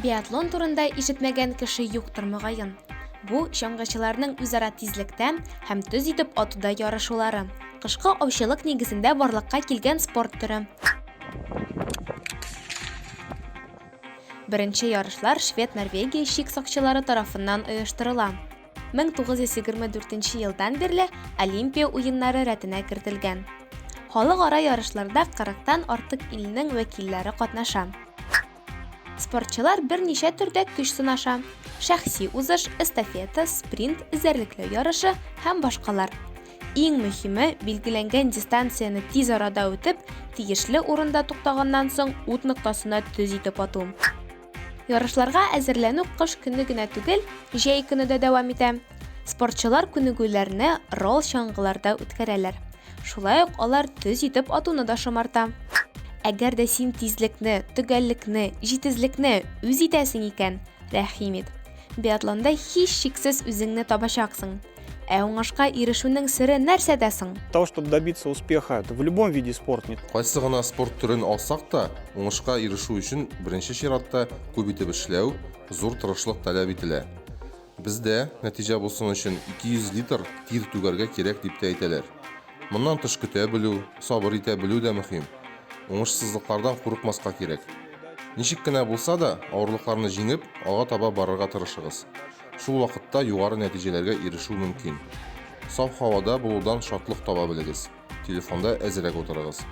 Биатлон турында ишетмәгән кеше юктыр мөгаен. Бу чаңгычыларның үзара тизлектә һәм төз итеп атуда ярышулары. Кышкы аучылык нигезендә барлыкка килгән спорт төре. Беренче ярышлар Швед-Норвегия чик сакчылары тарафыннан оештырыла. 1924 елдан бирле Олимпия уеннары рәтенә кертелгән. Халыкара ярышларда 40-тан артык илнең вәкилләре катнаша. Спортчылар берничә төрдә көч сынаша. Шәхси узыш, эстафета, спринт, эзәрлекләү ярышы һәм башкалар. Иң мөһиме, билгеләнгән дистанцияны тиз арада үтеп, тиешле урында туктаганнан соң ут ноктасына төз итеп ату. Ярышларга әзерләнү кыш көне генә түгел, җәй көне дә дәвам итә. Спортчылар күнегүләрне ролл чаңгыларда үткәрәләр. Шулай ук алар төз итеп атуны да шомарта. Әгәр дә син тизлекне, төгәллекне, җитезлекне үз итәсең икән, рәхим ит. Биатлонда һич шиксез үзеңне табачаксың. Ә уңышка ирешүнең сере нәрсәдә соң? Того, чтобы добиться успеха в любом виде спорта. Кайсы гына спорт түрен алсак та, уңышка ирешү өчен беренче чиратта күп итеп эшләү, зур тырышлык таләп ителә. Бездә нәтиҗә булсын өчен 200 литр тир түгәргә кирәк дип тә әйтәләр. Моннан тыш көтә белү, сабыр итә белү дә мөһим. Уңышсызлыклардан курыкмаска кирәк. Ничек кенә булса да, авырлыкларны җиңеп, алга таба барырга тырышыгыз. Шул вакытта югары нәтиҗәләргә ирешү мөмкин. Саф һавада булудан шатлык таба белегез. Телефонда әзрәк утырыгыз.